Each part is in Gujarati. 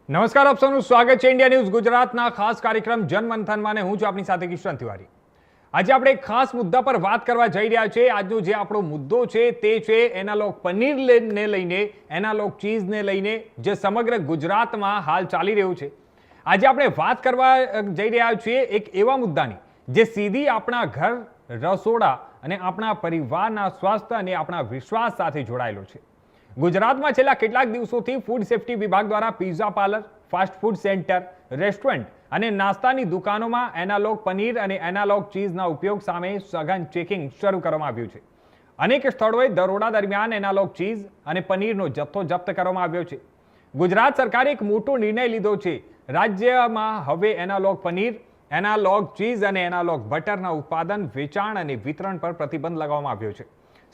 નમસ્કાર, આપ સૌનું સ્વાગત છે ઇન્ડિયા ન્યૂઝ ગુજરાતના ખાસ કાર્યક્રમ જનમંથનમાં. હું છું આપની સાથે કિશન તિવારી. આજે આપણે એક ખાસ મુદ્દા પર વાત કરવા જઈ રહ્યા છીએ. આજનો જે આપણો મુદ્દો છે તે છે એનાલોગ પનીરને લઈને, એનાલોગ ચીઝને લઈને જે સમગ્ર ગુજરાતમાં હાલ ચાલી રહ્યું છે. આજે આપણે વાત કરવા જઈ રહ્યા છીએ એક એવા મુદ્દાની જે સીધી આપણા ઘર, રસોડા અને આપણા પરિવારના સ્વાસ્થ્ય અને આપણા વિશ્વાસ સાથે જોડાયેલો છે. ગુજરાતમાં છેલ્લા કેટલાક દિવસોથી ફૂડ સેફ્ટી વિભાગ દ્વારા pizza parlour, fast food centre, restaurant અને નાસ્તાની દુકાનોમાં એનાલોગ પનીર અને એનાલોગ ચીઝના ઉપયોગ સામે સઘન ચેકિંગ શરૂ કરવામાં આવ્યું છે. અનેક સ્થળોએ દરોડા દરમિયાન એનાલોગ ચીઝ અને પનીરનો જથ્થો જપ્ત કરવામાં આવ્યો છે. ગુજરાત સરકારે એક મોટો નિર્ણય લીધો છે. રાજ્યમાં હવે એનાલોગ પનીર, એનાલોગ ચીઝ અને એનાલોગ બટરના ઉત્પાદન, વેચાણ અને વિતરણ પર પ્રતિબંધ લગાવવામાં આવ્યો છે.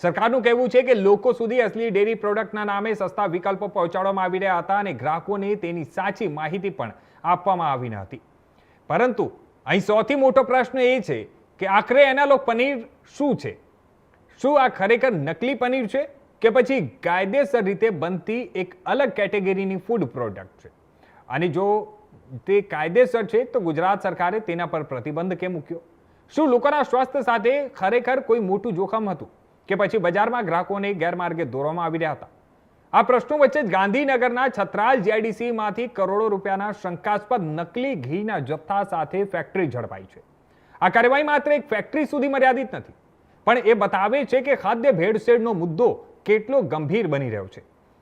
સરકારનું કહેવું છે કે લોકો સુધી અસલી ડેરી પ્રોડક્ટના નામે સસ્તા વિકલ્પો પહોંચાડવામાં આવી રહ્યા હતા અને ગ્રાહકોને તેની સાચી માહિતી પણ આપવામાં આવી ન હતી. પરંતુ અહીં સૌથી મોટો પ્રશ્ન એ છે કે આખરે એનાલોગ પનીર શું છે? શું આ ખરેખર નકલી પનીર છે કે પછી કાયદેસર રીતે બનતી એક અલગ કેટેગરીની ફૂડ પ્રોડક્ટ છે? અને જો તે કાયદેસર છે તો ગુજરાત સરકારે તેના પર પ્રતિબંધ કેમ મૂક્યો? શું લોકોના સ્વાસ્થ્ય સાથે ખરેખર કોઈ મોટું જોખમ હતું કે પછી બજારમાં ગ્રાહકોને ગેરમાર્ગે દોરવામાં આવી રહ્યા હતા? આ પ્રશ્નો વચ્ચે જ ગાંધીનગરના છત્રાલ જીઆઈડીસીમાંથી કરોડો રૂપિયાના શંકાસ્પદ નકલી ઘીના જથ્થા સાથે ફેક્ટરી ઝડપાઈ છે. આ કાર્યવાહી માત્ર એક ફેક્ટરી સુધી મર્યાદિત નથી, પણ એ બતાવે છે કે ખાદ્ય ભેળસેળનો મુદ્દો કેટલો ગંભીર બની રહ્યો છે.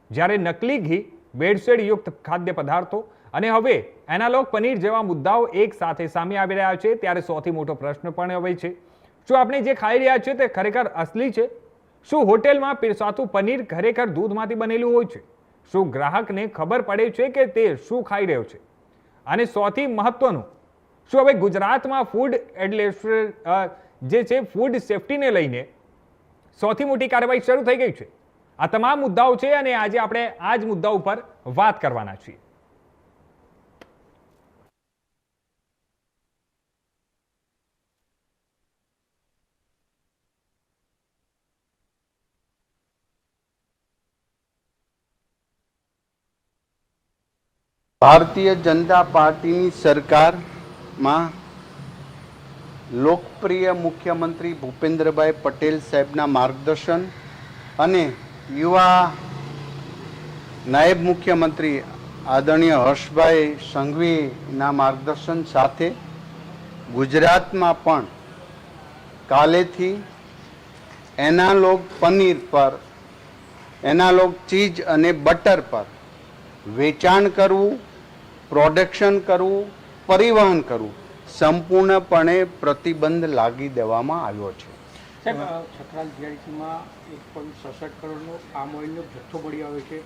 જ્યારે નકલી ઘી, ભેળસેળયુક્ત ખાદ્ય પદાર્થો અને હવે એનાલોગ પનીર જેવા મુદ્દાઓ એક સાથે સામે આવી રહ્યા છે, ત્યારે સૌથી મોટો પ્રશ્ન પણ હવે છે, શું આપણે જે ખાઈ રહ્યા છીએ તે ખરેખર અસલી છે? શું હોટેલમાં પીરસાતું પનીર ખરેખર દૂધમાંથી બનેલું હોય છે? શું ગ્રાહકને ખબર પડે છે કે તે શું ખાઈ રહ્યો છે? અને સૌથી મહત્વનું, શું હવે ગુજરાતમાં ફૂડ જે છે ફૂડ સેફ્ટીને લઈને સૌથી મોટી કાર્યવાહી શરૂ થઈ ગઈ છે? આ તમામ મુદ્દાઓ છે અને આજે આપણે આ જ મુદ્દા ઉપર વાત કરવાના છીએ. ભારતીય જનતા પાર્ટીની સરકારમાં લોકપ્રિય મુખ્યમંત્રી ભૂપેન્દ્રભાઈ પટેલ સાહેબના માર્ગદર્શન અને યુવા નાયબ મુખ્યમંત્રી આદરણીય હર્ષભાઈ સંઘવીના માર્ગદર્શન સાથે ગુજરાતમાં પણ કાલેથી એનાલોગ પનીર પર, એનાલોગ ચીઝ અને બટર પર વેચાણ કરવું, પ્રોડક્શન કરવું, પરિવહન કરવું સંપૂર્ણપણે પ્રતિબંધ લાગી દેવામાં આવ્યો છે. સાહેબ, છત્રાલ જીઆઈડીસીમાં 1.67 કરોડનો પામ ઓઇલનો જથ્થો મળી આવ્યો છે.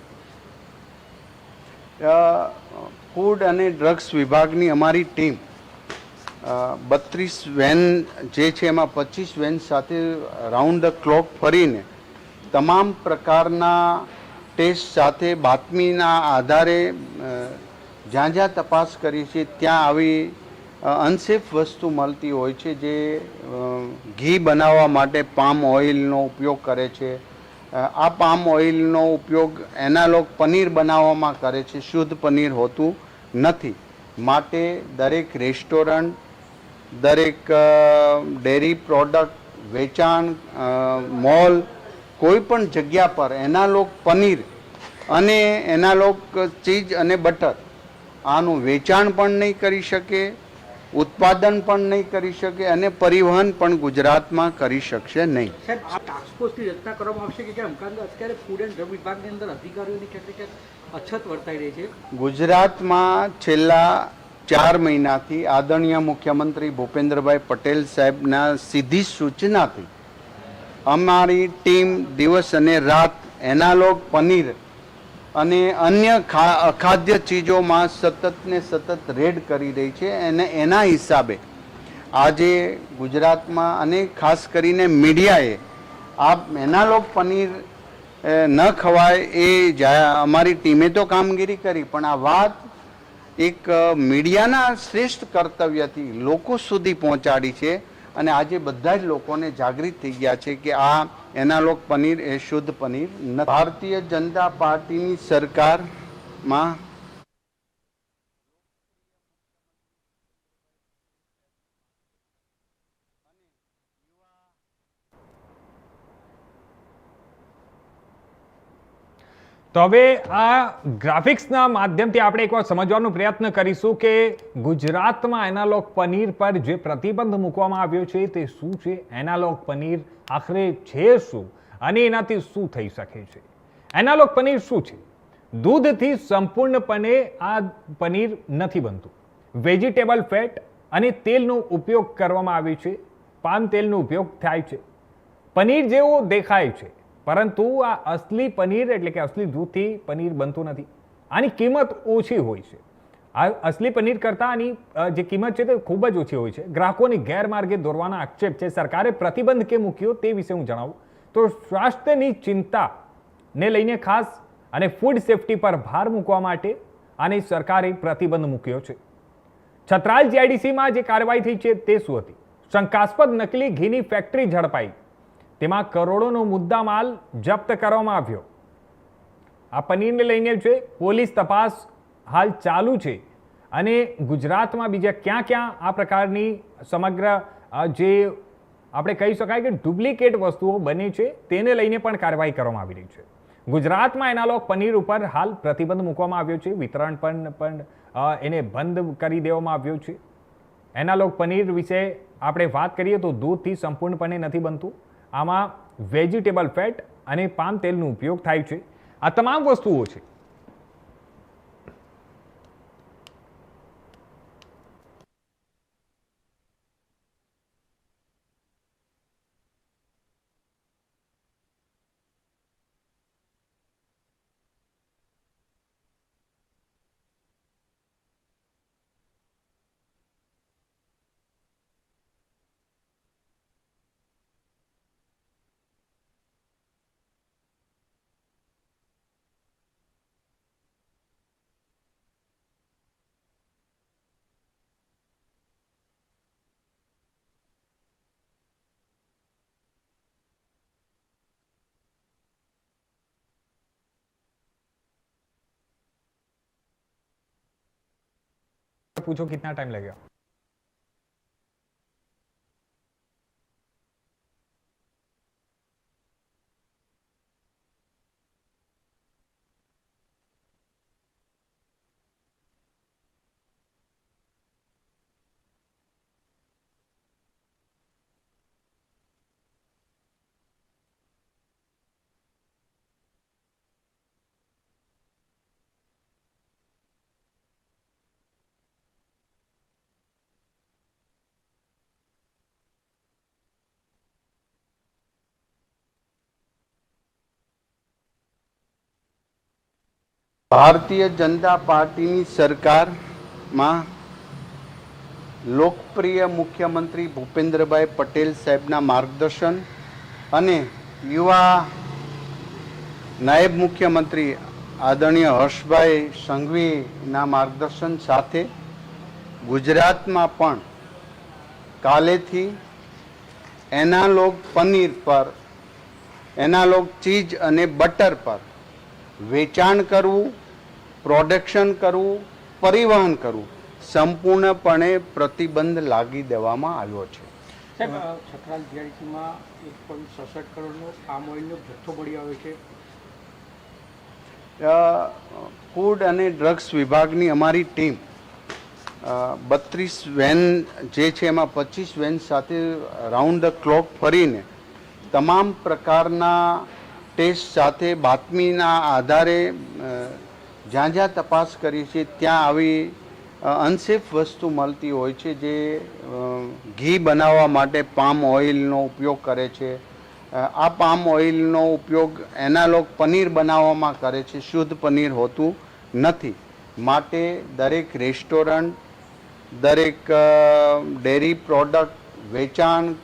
ફૂડ અને ડ્રગ્સ વિભાગની અમારી ટીમ 32 વેન જે છે એમાં 25 વેન સાથે રાઉન્ડ ધ ક્લોક ફરીને તમામ પ્રકારના ટેસ્ટ સાથે બાતમીના આધારે જ્યાં જ્યાં તપાસ કરી છે ત્યાં આવી અનસેફ વસ્તુ મળતી હોય છે, જે ઘી બનાવવા માટે પામ ઓઇલનો ઉપયોગ કરે છે. આ પામ ઓઇલનો ઉપયોગ એનાલોગ પનીર બનાવવામાં કરે છે, શુદ્ધ પનીર હોતું નથી. માટે દરેક રેસ્ટોરન્ટ, દરેક ડેરી પ્રોડક્ટ વેચાણ, મોલ, કોઈ પણ જગ્યા પર એનાલોગ પનીર અને એનાલોગ ચીઝ અને બટર આનું વેચાણ પણ નહીં કરી શકે, ઉત્પાદન પણ નહીં કરી શકે અને પરિવહન પણ ગુજરાતમાં કરી શકશે નહીં. સાહેબ, આ ટાસ્ક ફોર્સની રચના કરવામાં આવશે કે કેમ? કારણ કે અત્યારે ફૂડ એન્ડ ડ્રગ વિભાગની અંદર અધિકારીઓની ક્યાંક અછત વર્તાઈ રહી છે. ગુજરાતમાં છેલ્લા 4 મહિનાથી આદરણીય મુખ્યમંત્રી ભૂપેન્દ્રભાઈ પટેલ સાહેબના સીધી સૂચનાથી અમારી ટીમ દિવસ અને રાત એનાલોગ પનીર અને અન્ય અખાદ્ય ચીજોમાં સતત ને સતત રેડ કરી રહી છે. અને એના હિસાબે આજે ગુજરાતમાં અને ખાસ કરીને મીડિયાએ આ એનાલોગ પનીર ન ખવાય એ અમારી ટીમે તો કામગીરી કરી, પણ આ વાત એક મીડિયાના શ્રેષ્ઠ કર્તવ્યથી લોકો સુધી પહોંચાડી છે. અને આજે બધા જ લોકોને જાગૃત થઈ ગયા છે કે આ એનાલોગ પનીર એ શુદ્ધ પનીર નથી. ભારતીય જનતા પાર્ટીની સરકારમાં તો હવે આ ગ્રાફિક્સના માધ્યમથી આપણે એકવાર સમજવાનો પ્રયત્ન કરીશું કે ગુજરાતમાં એનાલોગ પનીર પર જે પ્રતિબંધ મૂકવામાં આવ્યો છે તે શું છે, એનાલોગ પનીર આખરે છે શું અને એનાથી શું થઈ શકે છે. એનાલોગ પનીર શું છે? દૂધથી સંપૂર્ણપણે આ પનીર નથી બનતું. વેજીટેબલ ફેટ અને તેલનો ઉપયોગ કરવામાં આવે છે. પામ તેલનો ઉપયોગ થાય છે. પનીર જેવો દેખાય છે, પરંતુ આ અસલી પનીર એટલે કે અસલી દૂધથી પનીર બનતું નથી. આની કિંમત ઓછી હોય છે. આ અસલી પનીર કરતાં આની જે કિંમત છે તે ખૂબ જ ઓછી હોય છે. ગ્રાહકોને ગેરમાર્ગે દોરવાના આક્ષેપ છે. સરકારે પ્રતિબંધ કેમ મૂક્યો તે વિશે હું જણાવું તો સ્વાસ્થ્યની ચિંતાને લઈને ખાસ અને ફૂડ સેફ્ટી પર ભાર મૂકવા માટે આને સરકારે પ્રતિબંધ મૂક્યો છે. છત્રાલ જીઆઈડીસીમાં જે કાર્યવાહી થઈ છે તે શું હતી? શંકાસ્પદ નકલી ઘીની ફેક્ટરી ઝડપાઈ, તેમાં કરોડોનો મુદ્દામાલ જપ્ત કરવામાં આવ્યો. આ પનીરને લઈને છે પોલીસ તપાસ હાલ ચાલુ છે અને ગુજરાતમાં બીજા ક્યાં ક્યાં આ પ્રકારની સમગ્ર જે આપણે કહી શકાય કે ડુપ્લિકેટ વસ્તુઓ બને છે તેને લઈને પણ કાર્યવાહી કરવામાં આવી રહી છે. ગુજરાતમાં એનાલોગ પનીર ઉપર હાલ પ્રતિબંધ મૂકવામાં આવ્યો છે. વિતરણ પણ એને બંધ કરી દેવામાં આવ્યો છે. એનાલોગ પનીર વિશે આપણે વાત કરીએ તો દૂધથી સંપૂર્ણપણે નથી બનતું. આમાં વેજીટેબલ ફેટ અને પામ તેલનો ઉપયોગ થાય છે. આ તમામ વસ્તુઓ છે. पूछो कितना टाइम लगेगा? ભારતીય જનતા પાર્ટીની સરકારમાં લોકપ્રિય મુખ્યમંત્રી ભૂપેન્દ્રભાઈ પટેલ સાહેબના માર્ગદર્શન અને યુવા નાયબ મુખ્યમંત્રી આદરણીય હર્ષભાઈ સંઘવીના માર્ગદર્શન સાથે ગુજરાતમાં પણ કાલેથી એનાલોગ પનીર પર, એનાલોગ ચીઝ અને બટર પર વેચાણ કરવું, પ્રોડક્શન કરવું, પરિવહન કરવું સંપૂર્ણપણે પ્રતિબંધ લાગી દેવામાં આવ્યો છે. સાહેબ, છત્રાલ જીઆઈડીસીમાં 1.67 કરોડનો પામ ઓઇલનો જથ્થો મળી આવ્યો છે. ફૂડ અને ડ્રગ્સ વિભાગની અમારી ટીમ 32 વેન જે છે એમાં 25 વેન સાથે રાઉન્ડ ધ ક્લોક ફરીને તમામ પ્રકારના ટેસ્ટ સાથે બાતમીના આધારે જ્યાં જ્યાં તપાસ કરી છે ત્યાં આવી અનસેફ વસ્તુ મળતી હોય છે, જે ઘી બનાવવા માટે પામ ઓઇલનો ઉપયોગ કરે છે. આ પામ ઓઇલનો ઉપયોગ એનાલોગ પનીર બનાવવામાં કરે છે, શુદ્ધ પનીર હોતું નથી. માટે દરેક રેસ્ટોરન્ટ, દરેક ડેરી પ્રોડક્ટ વેચાણ,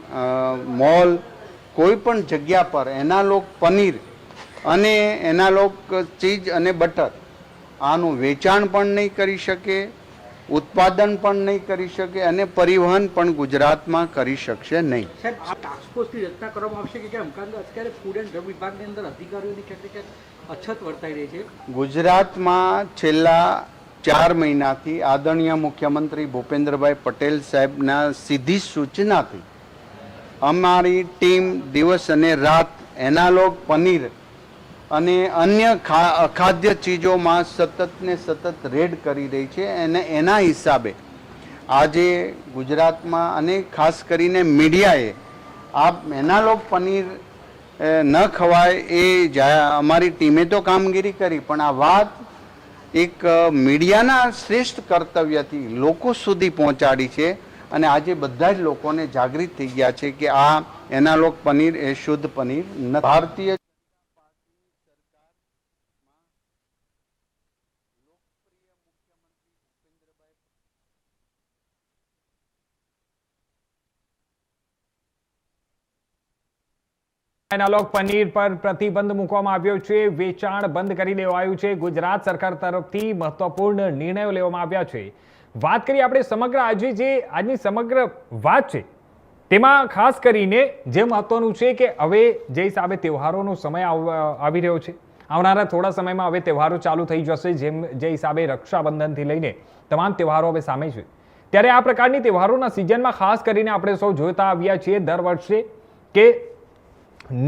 મોલ, કોઈ પણ જગ્યા પર એનાલોગ પનીર અને એનાલોગ ચીઝ અને બટર આનું વેચાણ પણ નહીં કરી શકે, ઉત્પાદન પણ નહીં કરી શકે અને પરિવહન પણ ગુજરાતમાં કરી શકશે નહીં. સાહેબ, આ ટાસ્ક ફોર્સની રચના કરવામાં આવશે કે કેમ? કારણ કે અત્યારે ફૂડ એન્ડ ડ્રગ વિભાગની અંદર અધિકારીઓની ક્યાંક ને ક્યાંક અછત વર્તાઈ રહી છે. ગુજરાતમાં છેલ્લા 4 મહિનાથી આદરણીય મુખ્યમંત્રી ભૂપેન્દ્રભાઈ પટેલ સાહેબના સીધી સૂચનાથી અમારી ટીમ દિવસ અને રાત એનાલોગ પનીર અને અન્ય અખાદ્ય ચીજોમાં સતત ને સતત રેડ કરી રહી છે અને એના હિસાબે આજે ગુજરાતમાં અને ખાસ કરીને મીડિયાએ આ એનાલોગ પનીર ન ખવાય એ અમારી ટીમે તો કામગીરી કરી, પણ આ વાત એક મીડિયાના શ્રેષ્ઠ કર્તવ્યથી લોકો સુધી પહોંચાડી છે અને આજે બધા જ લોકોને જાગૃત થઈ ગયા છે કે આ એનાલોગ પનીર એ શુદ્ધ પનીર નથી. ભારતીય એનાલોગ પનીર પર પ્રતિબંધ મૂકવામાં આવ્યો છે, વેચાણ બંધ કરી દેવાયું છે. ગુજરાત સરકાર તરફથી મહત્વપૂર્ણ નિર્ણયો લેવામાં આવ્યા છે. વાત કરીએ આપણે સમગ્ર આજની સમગ્ર વાત છે તેમાં ખાસ કરીને જે મહત્વનું છે કે હવે જે હિસાબે તહેવારોનો સમય આવી રહ્યો છે, આવનારા થોડા સમયમાં હવે તહેવારો ચાલુ થઈ જશે, જે હિસાબે રક્ષાબંધનથી લઈને તમામ તહેવારો હવે સામે છે, ત્યારે આ પ્રકારની તહેવારોના સિઝનમાં ખાસ કરીને આપણે સૌ જોતા આવ્યા છીએ દર વર્ષે કે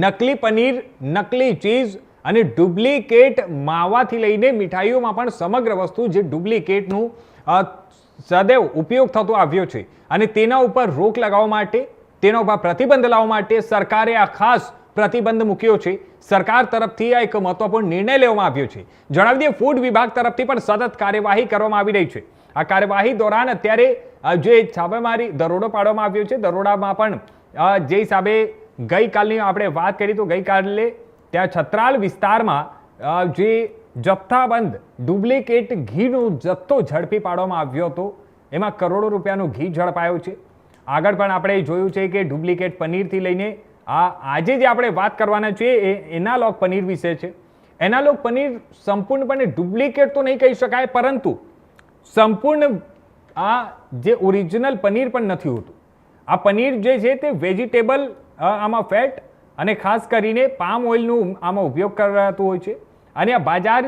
નકલી પનીર, નકલી ચીઝ અને ડુપ્લિકેટ માવાથી લઈને મીઠાઈઓમાં પણ સમગ્ર વસ્તુ જે ડુપ્લિકેટનું સદૈવ ઉપયોગ થતો આવ્યો છે અને તેના ઉપર રોક લગાવવા માટે, તેના ઉપર પ્રતિબંધ લાવવા માટે સરકારે આ ખાસ પ્રતિબંધ મૂક્યો છે. સરકાર તરફથી આ એક મહત્વપૂર્ણ નિર્ણય લેવામાં આવ્યો છે. જણાવી દઈએ, ફૂડ વિભાગ તરફથી પણ સતત કાર્યવાહી કરવામાં આવી રહી છે. આ કાર્યવાહી દોરાન અત્યારે જે છાપામારી દરોડો પાડવામાં આવ્યો છે, દરોડામાં પણ જે હિસાબે ગઈકાલની આપણે વાત કરી તો ગઈકાલે ત્યાં છત્રાલ વિસ્તારમાં જે જથ્થાબંધ ડુપ્લિકેટ ઘીનો જથ્થો ઝડપી પાડવામાં આવ્યો હતો, એમાં કરોડો રૂપિયાનું ઘી ઝડપાયું છે. આગળ પણ આપણે જોયું છે કે ડુપ્લિકેટ પનીરથી લઈને આજે જે આપણે વાત કરવાના છીએ એ એનાલોગ પનીર વિશે છે. એનાલોગ પનીર સંપૂર્ણપણે ડુપ્લિકેટ તો નહીં કહી શકાય, પરંતુ સંપૂર્ણ જે ઓરિજિનલ પનીર પણ નથી હોતું. આ પનીર જે છે તે વેજીટેબલ આમાં ફેટ અને ખાસ કરીને પામ ઓઇલનું આમાં ઉપયોગ કરાતો હોય છે અને આ બજાર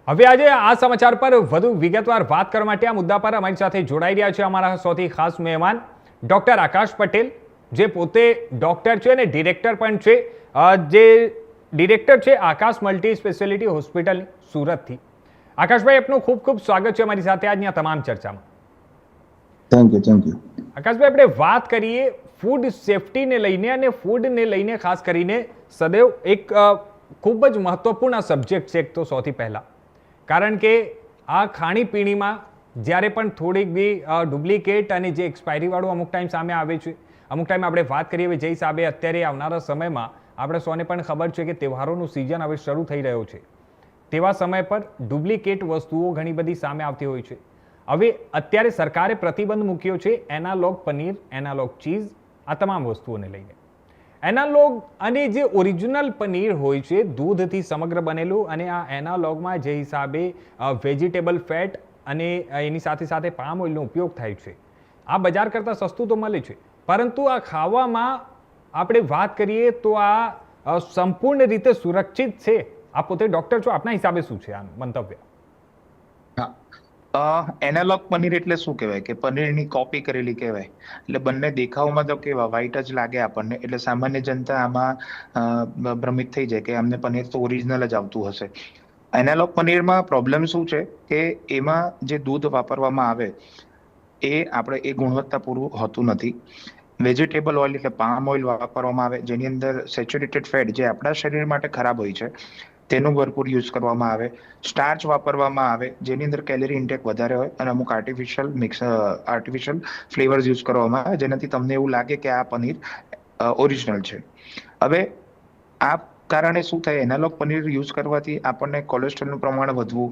હવે આજે આ સમાચાર પર વધુ વિગતવાર વાત કરવા માટે આ મુદ્દા પર અમારી સાથે જોડાઈ રહ્યા છે અમારા સૌથી ખાસ મહેમાન ડોક્ટર આકાશ પટેલ, જે પોતે ડોક્ટર છે અને ડિરેક્ટર પણ છે, જે ડિરેક્ટર છે આકાશ મલ્ટી સ્પેશિયાલિટી હોસ્પિટલ સુરતથી. આકાશભાઈ, આપનું ખૂબ ખૂબ સ્વાગત છે અમારી સાથે આજની આ તમામ ચર્ચામાં. Thank you. આકાશભાઈ, આપણે વાત કરીએ ફૂડ સેફટીને લઈને અને ફૂડને લઈને ખાસ કરીને સદૈવ એક ખૂબ જ મહત્વપૂર્ણ સબ્જેક્ટ છે. એક તો સૌથી પહેલા કારણ કે આ ખાણીપીણીમાં જ્યારે પણ થોડીક બી ડુપ્લિકેટ અને જે એક્સપાયરીવાળું અમુક ટાઈમ સામે આવે છે, અમુક ટાઈમ આપણે વાત કરીએ જે હિસાબે અત્યારે આવનારા સમયમાં આપણે સૌને પણ ખબર છે કે તહેવારોનું સિઝન હવે શરૂ થઈ રહ્યો છે, તેવા સમય પર ડુપ્લિકેટ વસ્તુઓ ઘણી બધી સામે આવતી હોય છે. હવે અત્યારે સરકારે પ્રતિબંધ મૂક્યો છે એનાલોગ પનીર, એનાલોગ ચીઝ, આ તમામ વસ્તુઓને લઈને. એનાલોગ અને જે ઓરિજિનલ પનીર હોય છે દૂધથી સમગ્ર બનેલું, અને આ એનાલોગમાં જે હિસાબે વેજીટેબલ ફેટ અને એની સાથે સાથે પામ ઓઇલનો ઉપયોગ થાય છે, આ બજાર કરતાં સસ્તું તો મળે છે, પરંતુ આ ખાવામાં આપણે વાત કરીએ તો આ સંપૂર્ણ રીતે સુરક્ષિત છે? આપ પોતે ડોક્ટર છો, આપના હિસાબે શું છે આનું મંતવ્ય? એનાલોગ પનીર એટલે શું કહેવાય કે પનીરની કોપી કરેલી કહેવાય. એટલે બંને દેખાવમાં તો કેવા વ્હાઈટ જ લાગે આપણને, એટલે સામાન્ય જનતા આમાં ભ્રમિત થઈ જાય કે અમને પનીર તો ઓરિજિનલ જ આવતું હશે. એનાલોગ પનીરમાં પ્રોબ્લેમ શું છે કે એમાં જે દૂધ વાપરવામાં આવે એ ગુણવત્તાપૂર્ણ હોતું નથી. વેજીટેબલ ઓઇલ એટલે પામ ઓઇલ વાપરવામાં આવે, જેની અંદર સેચ્યુરેટેડ ફેટ જે આપણા શરીર માટે ખરાબ હોય છે તેનું ભરપૂર યુઝ કરવામાં આવે. સ્ટાર્ચ વાપરવામાં આવે જેની અંદર કેલરી ઇન્ટેક વધારે હોય, અને અમુક આર્ટિફિશિયલ ફ્લેવર્સ યુઝ કરવામાં આવે જેનાથી તમને એવું લાગે કે આ પનીર ઓરિજિનલ છે. હવે આ કારણે શું થાય, એનાલોગ પનીર યુઝ કરવાથી આપણને કોલેસ્ટ્રોલનું પ્રમાણ વધવું,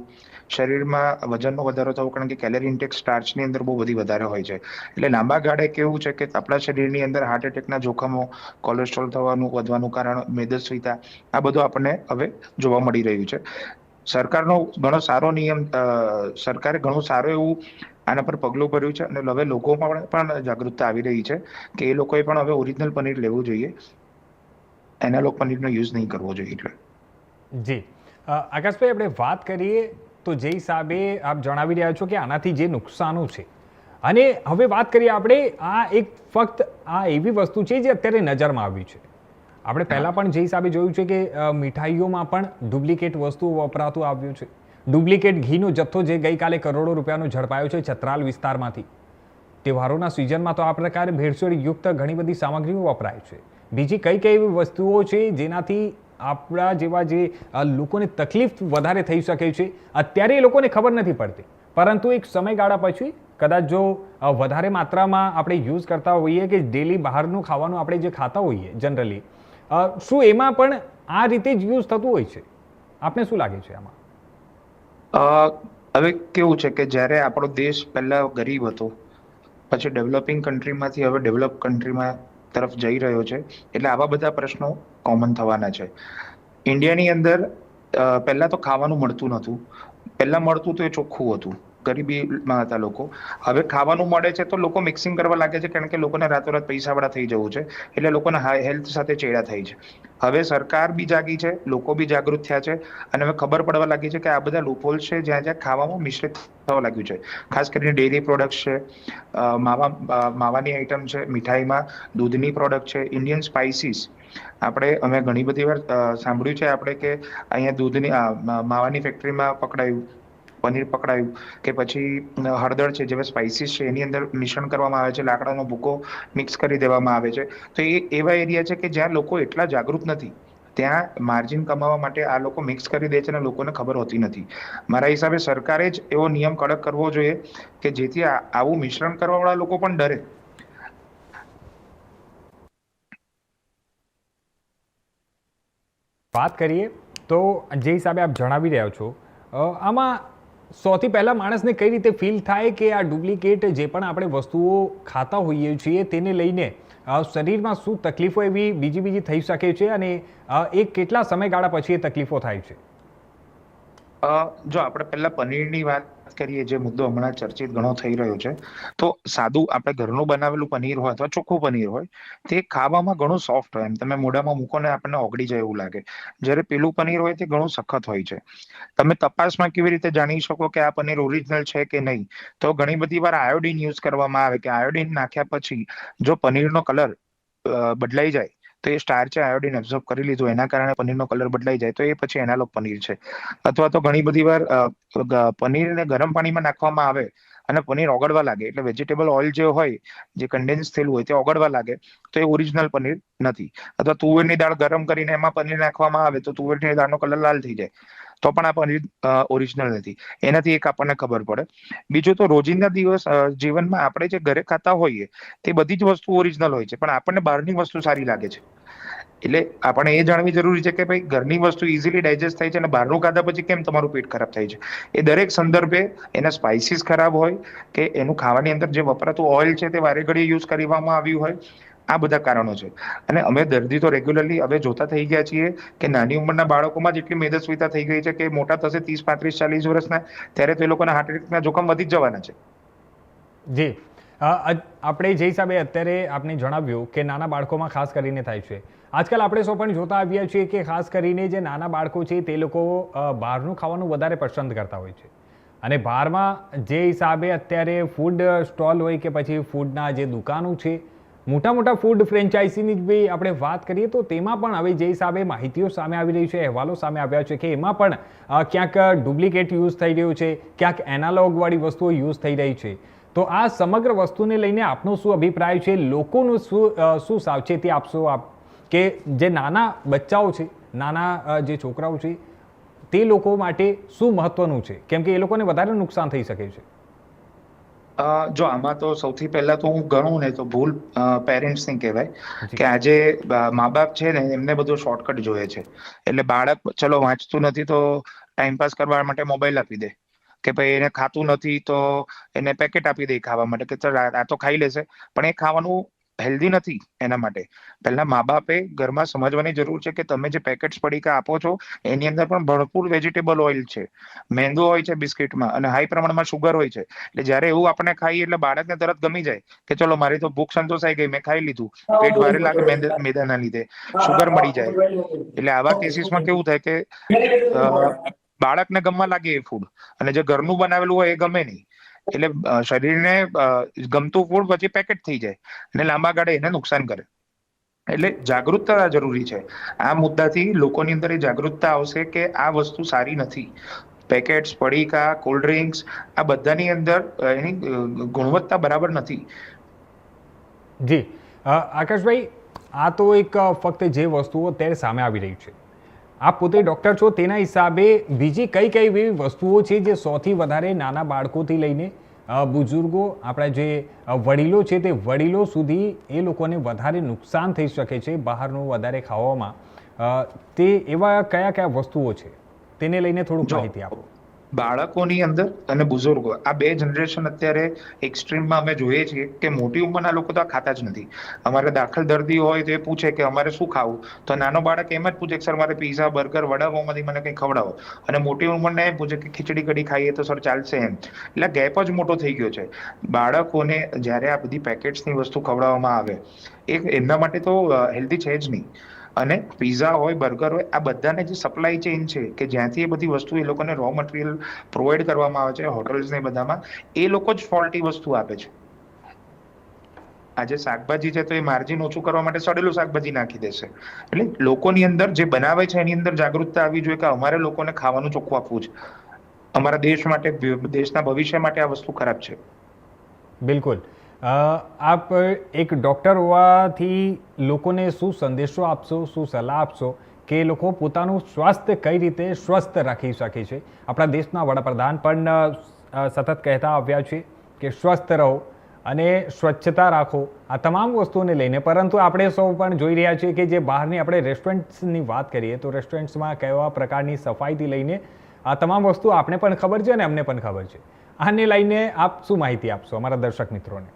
શરીરમાં વજનનો વધારો થવો, કારણ કે કેલરી ઇન્ટેક સ્ટાર્ચની અંદર બહુ બધી વધારે હોય છે. એટલે લાંબા ગાળે કેવું છે કે આપણા શરીરની અંદર હાર્ટ એટેકના જોખમો, કોલેસ્ટ્રોલ થવાનું વધવાનું કારણ, મેદસ્વીતા, આ બધું આપણને હવે જોવા મળી રહ્યું છે. સરકારનો ઘણો સારો નિયમ, સરકારે ઘણું સારું એવું આના પર પગલું ભર્યું છે, અને હવે લોકોમાં પણ જાગૃતતા આવી રહી છે કે એ લોકોએ પણ હવે ઓરિજિનલ પનીર લેવું જોઈએ, એનાલોગ પનીરનો યુઝ નહીં કરવો જોઈએ. એટલે જી આકાશભાઈ, આપણે વાત કરીએ તો જે હિસાબે આપ જણાવી રહ્યા છો કે આનાથી જે નુકસાનો છે, અને હવે વાત કરીએ આપણે, આ એક ફક્ત આ એવી વસ્તુ છે જે અત્યારે નજરમાં આવી છે. આપણે પહેલા પણ જે હિસાબે જોયું છે કે મીઠાઈઓમાં પણ ડુપ્લિકેટ વસ્તુઓ વપરાતું આવ્યું છે. ડુપ્લિકેટ ઘીનો જથ્થો જે ગઈકાલે કરોડો રૂપિયાનો ઝડપાયો છે છત્રાલ વિસ્તારમાંથી. તહેવારોના સિઝનમાં તો આ પ્રકારે ભેળસેળયુક્ત ઘણી બધી સામગ્રીઓ વપરાય છે. બીજી કઈ કઈ એવી વસ્તુઓ છે જેનાથી આપણા જેવા જે લોકોને તકલીફ વધારે થઈ શકે છે, અત્યારે એ લોકોને ખબર નથી પડતી, પરંતુ એક સમયગાળા પછી કદાચ જો વધારે માત્રામાં આપણે યુઝ કરતા હોઈએ કે ડેલી બહારનું ખાવાનું આપણે જે ખાતા હોઈએ જનરલી, શું એમાં પણ આ રીતે જ યુઝ થતું હોય છે? આપને શું લાગે છે આમાં? હવે કેવું છે કે જ્યારે આપણો દેશ પહેલા ગરીબ હતો, પછી ડેવલપિંગ કન્ટ્રીમાંથી હવે ડેવલપ કન્ટ્રીમાં તરફ જઈ રહ્યો છે, એટલે આવા બધા પ્રશ્નો કોમન થવાના છે. ઇન્ડિયાની અંદર પહેલા તો ખાવાનું મળતું નહોતું. પહેલા મળતું તો એ ચોખ્ખું હતું, ગરીબીમાં હતા લોકો. હવે ખાવાનું મળે છે તો લોકો મિક્સિંગ કરવા લાગે છે, કારણ કે લોકોને રાતોરાત પૈસાવાળા થઈ જવું છે, એટલે લોકોને હેલ્થ સાથે ચેડા થાય છે. હવે સરકાર બી જાગી છે, લોકો બી જાગૃત થયા છે, અને હવે ખબર પડવા લાગી છે કે આ બધા લૂપહોલ છે જ્યાં જ્યાં ખાવામાં મિશ્રિત થવા લાગ્યું છે. ખાસ કરીને ડેરી પ્રોડક્ટ છે, માવાની આઈટમ છે, મીઠાઈમાં દૂધની પ્રોડક્ટ છે, ઇન્ડિયન સ્પાઇસીસ. અમે ઘણી બધી વાર સાંભળ્યું છે આપણે કે અહીંયા દૂધની માવાની ફેક્ટરીમાં પકડાયું, પનીર પકડાયું, કે પછી હળદર છે જેવા સ્પાઇસીસ છે એની અંદર મિશ્રણ કરવામાં આવે છે, લાકડાનો ભૂકો મિક્સ કરી દેવામાં આવે છે. તો એ એવા એરિયા છે કે જ્યાં લોકો એટલા જાગૃત નથી, ત્યાં માર્જિન કમાવા માટે આ લોકો મિક્સ કરી દે છે અને લોકોને ખબર હોતી નથી. મારા હિસાબે સરકારે જ એવો નિયમ કડક કરવો જોઈએ કે જેથી આવું મિશ્રણ કરવાવાળા લોકો પણ ડરે. વાત કરીએ તો જે હિસાબે આપ જણાવી રહ્યા છો, આમાં સૌથી પહેલા માણસને કઈ રીતે ફીલ થાય કે આ ડુપ્લિકેટ જે પણ આપણે વસ્તુઓ ખાતા હોઈએ છીએ તેને લઈને શરીરમાં શું તકલીફો એવી બીજી થઈ શકે છે, અને એ કેટલા સમયગાળા પછી એ તકલીફો થાય છે? જો આપણે પહેલા પનીરની વાત કરીએ, જે મુદ્દો હમણાં ચર્ચિત ઘણો થઈ રહ્યો છે, તો સાદું આપણે ઘરનું બનાવેલું પનીર હોય અથવા ચોખ્ખું પનીર હોય તે ખાવામાં ઘણું સોફ્ટ હોય, એમ તમે મોઢામાં મૂકો ને આપણને ઓગળી જાય એવું લાગે. જ્યારે પેલું પનીર હોય તે ઘણું સખત હોય છે. તમે તપાસમાં કેવી રીતે જાણી શકો કે આ પનીર ઓરિજિનલ છે કે નહીં? તો ઘણી બધી વાર આયોડીન યુઝ કરવામાં આવે, કે આયોડીન નાખ્યા પછી જો પનીરનો કલર બદલાઈ જાય તો એ સ્ટાર્ચે આયોડીન એબ્ઝોર્બ કરી લીધું, એના કારણે પનીરનો કલર બદલાઈ જાય તો એ પછી એનાલોગ પનીર છે. અથવા તો ઘણી બધી વાર પનીરને ગરમ પાણીમાં નાખવામાં આવે અને પનીર ઓગળવા લાગે, એટલે વેજીટેબલ ઓઇલ જે હોય, જે કન્ડેન્સ થયેલું હોય તે ઓગળવા લાગે, તો એ ઓરિજિનલ પનીર નથી. અથવા તુવેરની દાળ ગરમ કરીને એમાં પનીર નાખવામાં આવે તો તુવેરની દાળનો કલર લાલ થઈ જાય, તો પણ આ પનીર ઓરિજિનલ નથી. એનાથી એક આપણને ખબર પડે. બીજું તો રોજિંદા જીવનમાં આપણે જે ઘરે ખાતા હોઈએ તે બધી જ વસ્તુ ઓરિજિનલ હોય છે, પણ આપણને બહારની વસ્તુ સારી લાગે છે. એટલે આપણે એ જાણવી જરૂરી છે કે ભાઈ ઘરની વસ્તુ ઇઝીલી ડાયજેસ્ટ થાય છે અને બહારનું ખાધા પછી કેમ તમારું પેટ ખરાબ થાય છે. એ દરેક સંદર્ભે એના સ્પાઇસીસ ખરાબ હોય કે એનું ખાવાની અંદર જે વપરાતું ઓઇલ છે તે વારે ઘડીએ યુઝ કરવામાં આવ્યું હોય, આ બધા કારણો છે. અને અમે દર્દી તો રેગ્યુલરલી હવે જોતા થઈ ગયા છીએ કે નાની ઉંમરના બાળકોમાં જ એટલી મેદસ્વીતા થઈ ગઈ છે કે મોટા થશે 30, 35, 40 વર્ષના ત્યારે તો એ લોકોના હાર્ટ એટેકના જોખમ વધી જ જવાના છે. જી, આપણે જે હિસાબે અત્યારે આપને જણાવ્યું કે નાના બાળકોમાં ખાસ કરીને થાય છે, આજકાલ આપણે સૌ પણ જોતા આવ્યા છીએ કે ખાસ કરીને જે નાના બાળકો છે તે લોકો બહારનું ખાવાનું વધારે પસંદ કરતા હોય છે. અને બહારમાં જે હિસાબે અત્યારે ફૂડ સ્ટોલ હોય કે પછી ફૂડના જે દુકાનો છે, મોટા ફૂડ ફ્રેન્ચાઇઝીની જ બી આપણે વાત કરીએ તો તેમાં પણ હવે જે હિસાબે માહિતીઓ સામે આવી રહી છે, અહેવાલો સામે આવ્યા છે કે એમાં પણ ક્યાંક ડુપ્લિકેટ યુઝ થઈ રહ્યું છે, ક્યાંક એનાલોગવાળી વસ્તુઓ યુઝ થઈ રહી છે. તો આ સમગ્ર વસ્તુને લઈને આપનો શું અભિપ્રાય છે? લોકોનું શું સાવચેતી આપશો આપ, કે જે નાના બચ્ચાઓ છે, નાના જે છોકરાઓ છે તે લોકો માટે શું મહત્વનું છે, કેમ કે એ લોકોને વધારે નુકસાન થઈ શકે છે? જો આમાં તો સૌથી પહેલા તો હું ગણું ને તો ભૂલ પેરેન્ટ્સની કહેવાય કે આજે મા બાપ છે ને એમને બધું શોર્ટકટ જોઈએ છે. એટલે બાળક ચલો વાંચતું નથી તો ટાઈમપાસ કરવા માટે મોબાઈલ આપી દે, કે ભાઈ એને ખાતું નથી તો એને પેકેટ આપી દે ખાવા માટે, કે ચાલ આ તો ખાઈ લેશે, પણ એ ખાવાનું હેલ્ધી નથી. એના માટે પહેલા મા બાપે ઘરમાં સમજવાની જરૂર છે કે તમે જે પેકેટ્સ પડીકા આપો છો એની અંદર પણ ભરપૂર વેજીટેબલ ઓઇલ છે, મેંદો હોય છે બિસ્કિટમાં, અને હાઈ પ્રમાણમાં શુગર હોય છે. એટલે જ્યારે એવું આપણે ખાઈએ એટલે બાળકને તરત ગમી જાય કે ચલો મારી તો ભૂખ સંતોષાઈ ગઈ, મેં ખાઈ લીધું, પેટ ભારે લાગે મેદાના લીધે, શુગર મળી જાય. એટલે આવા કેસીસમાં કેવું થાય કે બાળકને ગમવા લાગે એ ફૂડ, અને જે ઘરનું બનાવેલું હોય એ ગમે નહીં. એટલે શરીરને ગમતું ફૂડ પછી પેકેટ થઈ જાય અને લાંબા ગાળે એને નુકસાન કરે. એટલે જાગૃતતા જરૂરી છે. આ મુદ્દાથી લોકોની અંદર એ જાગૃતતા આવશે કે આ વસ્તુ સારી નથી. પેકેટ્સ, પડીકા, કોલ્ડ ડ્રિંક્સ આ બધાની અંદર એની ગુણવત્તા બરાબર નથી. જી આકાશભાઈ, આ તો એક ફક્ત જે વસ્તુઓ અત્યારે સામે આવી રહી છે, આપ પોતે ડૉક્ટર છો, તેના હિસાબે બીજી કઈ કઈ એવી વસ્તુઓ છે જે સૌથી વધારે નાના બાળકોથી લઈને બુઝુર્ગો, આપણા જે વડીલો છે તે વડીલો સુધી એ લોકોને વધારે નુકસાન થઈ શકે છે બહારનું વધારે ખાવામાં, તે એવા કયા કયા વસ્તુઓ છે તેને લઈને થોડુંક માહિતી આપો. બાળકોની અંદર અને બુઝુર્ગો આ બે જનરેશન અત્યારે એક્સ્ટ્રીમમાં અમે જોઈએ છીએ કે મોટી ઉંમરના લોકો તો આ ખાતા જ નથી. અમારે દાખલ દર્દી હોય તો એ પૂછે કે અમારે શું ખાવું, તો નાનો બાળક એમ જ પૂછે કે સર મારે પીઝા, બર્ગર, વડાપાવમાંથી મને કંઈ ખવડાવો. અને મોટી ઉંમરને એમ પૂછે કે ખીચડી કઢી ખાઈએ તો સર ચાલશે એમ. એટલે ગેપ જ મોટો થઈ ગયો છે. બાળકોને જ્યારે આ બધી પેકેટ્સની વસ્તુ ખવડાવવામાં આવે એ એમના માટે તો હેલ્ધી છે જ નહીં. અને પીઝા હોય, બર્ગર હોય, આ બધાને જે સપ્લાય ચેઇન છે કે જ્યાંથી એ બધી વસ્તુ એ લોકોને રો મટીરિયલ પ્રોવાઈડ કરવામાં આવે છે હોટલ્સ ને બધામાં, એ લોકો જ ફોલ્ટી વસ્તુ આપે છે. આજે શાકભાજી છે તો એ માર્જિન ઓછું કરવા માટે સડેલું શાકભાજી નાખી દેશે. એટલે લોકોની અંદર જે બનાવે છે એની અંદર જાગૃતતા આવવી જોઈએ કે અમારે લોકોને ખાવાનું ચોખ્ખું આપવું છે. અમારા દેશ માટે, દેશના ભવિષ્ય માટે આ વસ્તુ ખરાબ છે. બિલકુલ. આપ એક ડૉક્ટર હોવાથી લોકોને શું સંદેશો આપશો, શું સલાહ આપશો કે લોકો પોતાનું સ્વાસ્થ્ય કઈ રીતે સ્વસ્થ રાખી શકે છે? આપણા દેશના વડાપ્રધાન પણ સતત કહેતા આવ્યા છે કે સ્વસ્થ રહો અને સ્વચ્છતા રાખો, આ તમામ વસ્તુઓને લઈને. પરંતુ આપણે સૌ પણ જોઈ રહ્યા છીએ કે જે બહારની આપણે રેસ્ટોરન્ટ્સની વાત કરીએ તો રેસ્ટોરન્ટ્સમાં કયા પ્રકારની સફાઈથી લઈને આ તમામ વસ્તુ આપણે પણ ખબર છે અને અમને પણ ખબર છે. આને લઈને આપ શું માહિતી આપશો અમારા દર્શક મિત્રોને?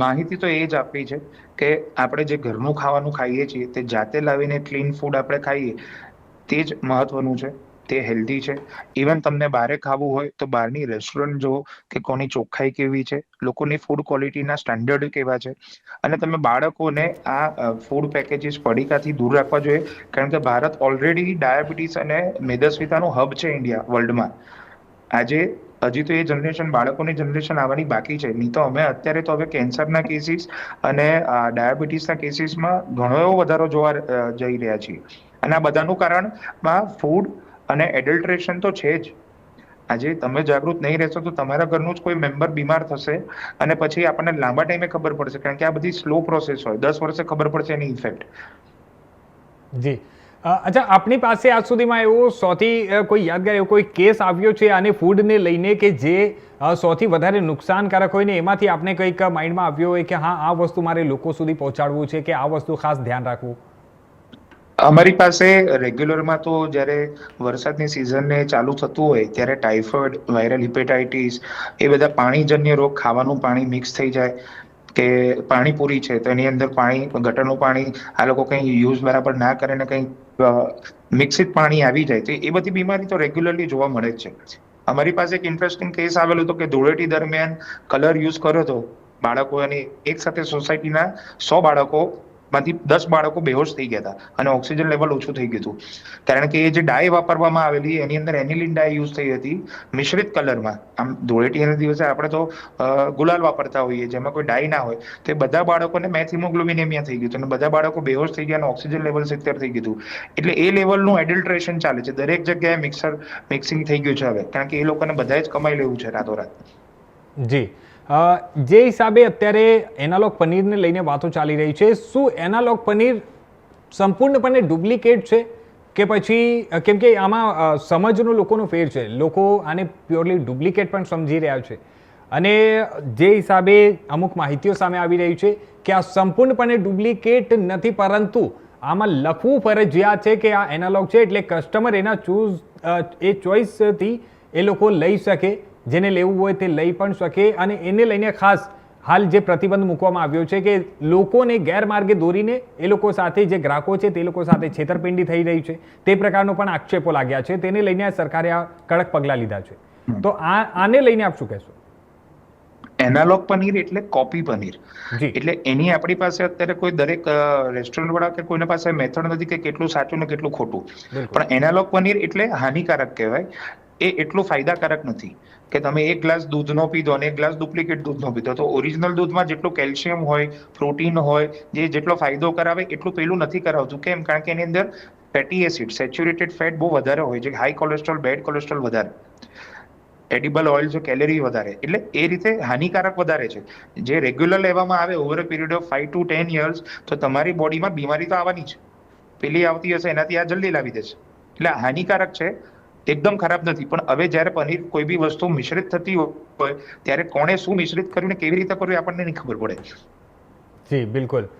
માહિતી તો એ જ આપવી છે કે આપણે જે ઘરનું ખાવાનું ખાઈએ છીએ તે જાતે લાવીને ક્લીન ફૂડ આપણે ખાઈએ તે જ મહત્વનું છે. તે હેલ્ધી છે. ઇવન તમને બહારે ખાવું હોય તો બહારની રેસ્ટોરન્ટ જુઓ કે કોની ચોખ્ખાઈ કેવી છે, લોકોની ફૂડ ક્વોલિટીના સ્ટાન્ડર્ડ કેવા છે. અને તમે બાળકોને આ ફૂડ પેકેજીસ, પડીકાથી દૂર રાખવા જોઈએ. કારણ કે ભારત ઓલરેડી ડાયાબિટીસ અને મેદસ્વીતાનું હબ છે ઇન્ડિયા વર્લ્ડમાં. આજે હજી તો એ જનરેશન, બાળકોની જનરેશન આવવાની બાકી છે. નહીં તો અમે અત્યારે તો હવે કેન્સરના કેસીસ અને ડાયાબિટીસના કેસીસમાં ઘણો એવો વધારો જોવા જઈ રહ્યા છીએ. અને આ બધાનું કારણમાં ફૂડ અને એડલ્ટ્રેશન તો છે જ. આજે તમે જાગૃત નહીં રહેશો તો તમારા ઘરનું જ કોઈ મેમ્બર બીમાર થશે અને પછી આપણને લાંબા ટાઈમે ખબર પડશે. કારણ કે આ બધી સ્લો પ્રોસેસ હોય, 10 વર્ષે ખબર પડશે એની ઇફેક્ટ. જી. અચ્છા, આપની પાસે આજ સુધીમાં એવો સૌથી કોઈ યાદગાર એવો કોઈ કેસ આવ્યો છે આને ફૂડને લઈને કે જે સૌથી વધારે નુકસાનકારક હોય ને એમાંથી આપને કંઈક માઇન્ડમાં આવ્યો હોય કે હા, આ વસ્તુ મારે લોકો સુધી પહોંચાડવું છે કે આ વસ્તુ ખાસ ધ્યાન રાખવું? અમારી પાસે રેગ્યુલરમાં તો જ્યારે વરસાદની સિઝનને ચાલુ થતું હોય ત્યારે ટાઇફોઇડ, વાયરલ હિપેટાઇટિસ એ બધા પાણીજન્ય રોગ, ખાવાનું પાણી મિક્સ થઈ જાય કે પાણીપુરી છે તો એની અંદર પાણી, ગટરનું પાણી આ લોકો કંઈ યુઝ બરાબર ના કરે ને કંઈ મિક્સિત પાણી આવી જાય, તો એ બધી બીમારી તો રેગ્યુલરલી જોવા મળે જ છે. અમારી પાસે એક ઇન્ટરેસ્ટિંગ કેસ આવેલો હતો કે ધૂળેટી દરમિયાન કલર યુઝ કર્યો હતો બાળકો, અને એક સાથે સોસાયટીના 100 બાળકોમાંથી 10 બાળકો બેહોશ થઈ ગયા હતા અને ઓક્સિજન લેવલ ઓછું થઈ ગયું હતું. કારણ કે એ જે ડાય વાપરવામાં આવેલી એની અંદર એનિલિન ડાય યુઝ થઈ હતી મિશ્રિત કલરમાં. આમ ધૂળેટીના દિવસે આપણે તો ગુલાલ વાપરતા હોઈએ જેમાં કોઈ ડાય ના હોય, તો એ બધા બાળકોને મેથિમોગ્લોબિનેમિયા થઈ ગયું હતું અને બધા બાળકો બેહોશ થઈ ગયા અને ઓક્સિજન લેવલ 70 થઈ ગયું હતું. એટલે એ લેવલનું એડલ્ટ્રેશન ચાલે છે. દરેક જગ્યાએ મિક્સિંગ થઈ ગયું છે હવે, કારણ કે એ લોકોને બધાએ જ કમાઈ લેવું છે રાતોરાત. જી. જે હિસાબે અત્યારે એનાલોગ પનીરને લઈને વાતો ચાલી રહી છે, શું એનાલોગ પનીર સંપૂર્ણપણે ડુપ્લિકેટ છે કે પછી, કેમ કે આમાં સમજનો લોકોનો ફેર છે, લોકો આને પ્યોરલી ડુપ્લિકેટ પણ સમજી રહ્યા છે અને જે હિસાબે અમુક માહિતીઓ સામે આવી રહી છે કે આ સંપૂર્ણપણે ડુપ્લિકેટ નથી, પરંતુ આમાં લખવું ફરજિયાત છે કે આ એનાલોગ છે, એટલે કસ્ટમર એના ચોઇસથી એ લોકો લઈ શકે, જેને લેવું હોય તે લઈ પણ શકે. અને એને લઈને ખાસ હાલ જે પ્રતિબંધ મૂકવામાં આવ્યો છે કે લોકોને ગેરમાર્ગે દોરીને એ લોકો સાથે, જે ગ્રાહકો છે તે લોકો સાથે છેતરપિંડી થઈ રહી છે, તે પ્રકારનો પણ આક્ષેપો લાગ્યા છે. તેને લઈને સરકારે આ કડક પગલાં લીધા છે. તો આને લઈને આપ શું કહેશો? એનાલોગ પનીર એટલે કોપી પનીર. જી. એટલે એની આપણી પાસે અત્યારે કોઈ દરેક રેસ્ટોરન્ટ વાળા કે કોઈના પાસે મેથડ નથી કે કેટલું સાચું ને કેટલું ખોટું. પણ એનાલોગ પનીર એટલે હાનિકારક કહેવાય. એ એટલું ફાયદાકારક નથી કે તમે એક ગ્લાસ દૂધનો પીધો અને એક ગ્લાસ ડુપ્લિકેટ દૂધનો પીધો. તો ઓરિજિનલ દૂધમાં જેટલું કેલ્શિયમ હોય, પ્રોટીન હોય, જે જેટલો ફાયદો કરાવે એટલું પેલું નથી કરાવતું. કેમ? કારણ કે એની અંદર ફેટી એસિડ, સેચ્યુરેટેડ ફેટ બહુ વધારે હોય છે, હાઈ કોલેસ્ટ્રોલ, બેડ કોલેસ્ટ્રોલ વધારે, એડિબલ ઓઇલ છે, કેલેરી વધારે, એટલે એ રીતે હાનિકારક વધારે છે. જે રેગ્યુલર લેવામાં આવે over a period of 5 to 10 years, તો તમારી બોડીમાં બીમારી તો આવવાની છે. પેલી આવતી હશે એનાથી આ જલ્દી લાવી દેશે, એટલે હાનિકારક છે, એકદમ ખરાબ નથી. પણ હવે જ્યારે પનીર કોઈ બી વસ્તુ મિશ્રિત થતી હોય ત્યારે કોણે શું મિશ્રિત કર્યું ને કેવી રીતે કર્યું આપણને નહીં ખબર પડે. જી બિલકુલ.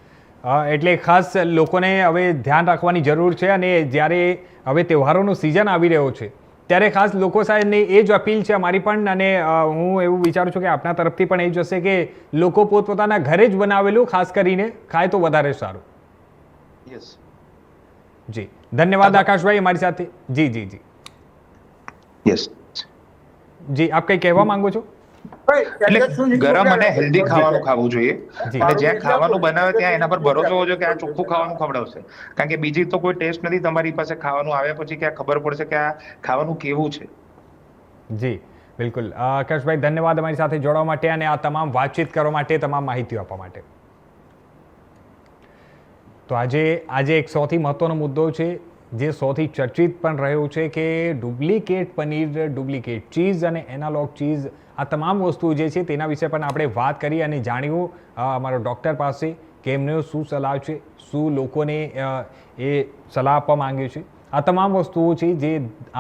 એટલે ખાસ લોકોને હવે ધ્યાન રાખવાની જરૂર છે, અને જ્યારે હવે તહેવારોનો સિઝન આવી રહ્યો છે ત્યારે ખાસ લોકો સાથે એ જ અપીલ છે અમારી પણ, અને હું એવું વિચારું છું કે આપના તરફથી પણ એ જ હશે કે લોકો પોતપોતાના ઘરે જ બનાવેલું ખાસ કરીને ખાય તો વધારે સારું. યસ, જી ધન્યવાદ આકાશભાઈ અમારી સાથે. જી જી જી યસ. જી આપ કંઈ કહેવા માંગો છો? એટલે ગરમ અને હેલ્ધી ખાવાનું ખાવું જોઈએ, જી. અને જ્યાં ખાવાનું બનાવે ત્યાં એના પર ભરોસો હોવો જોઈએ કે આ ચોખ્ખું ખાવાનું ખવડાવશે. કારણ કે બીજી તો કોઈ ટેસ્ટ નથી તમારી પાસે ખાવાનું આવ્યા પછી કે આ ખબર પડશે કે આ ખાવાનું કેવું છે. જી બિલકુલ. આકાશભાઈ ધન્યવાદ અમારી સાથે જોડવા માટે અને આ તમામ વાતચીત કરવા માટે, તમામ માહિતી આપવા માટે. તો આજે એક સૌથી મહત્વનો મુદ્દો છે જે સૌથી ચર્ચિત પણ રહ્યો છે કે ડુપ્લિકેટ પનીર, ડુપ્લિકેટ ચીઝ અને એનાલોગ ચીઝ, આ તમામ વસ્તુઓ જે છે તેના વિશે પણ આપણે વાત કરી અને જાણ્યું અમારો ડૉક્ટર પાસે કે એમને શું સલાહ છે, શું લોકોને એ સલાહ આપવા માંગે છે. આ તમામ વસ્તુઓ છે જે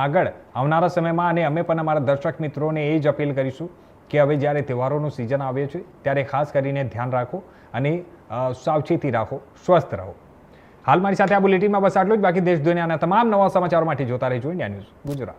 આગળ આવનારા સમયમાં, અને અમે પણ અમારા દર્શક મિત્રોને એ જ અપીલ કરીશું કે હવે જ્યારે તહેવારોનું સિઝન આવે છે ત્યારે ખાસ કરીને ધ્યાન રાખો અને સાવચેતી રાખો, સ્વસ્થ રહો. હાલ મારી સાથે આ બુલેટિનમાં બસ આટલું જ. બાકી દેશ દુનિયાના તમામ નવા સમાચારો માટે જોતા રહેજો ઇન્ડિયા ન્યૂઝ ગુજરાત.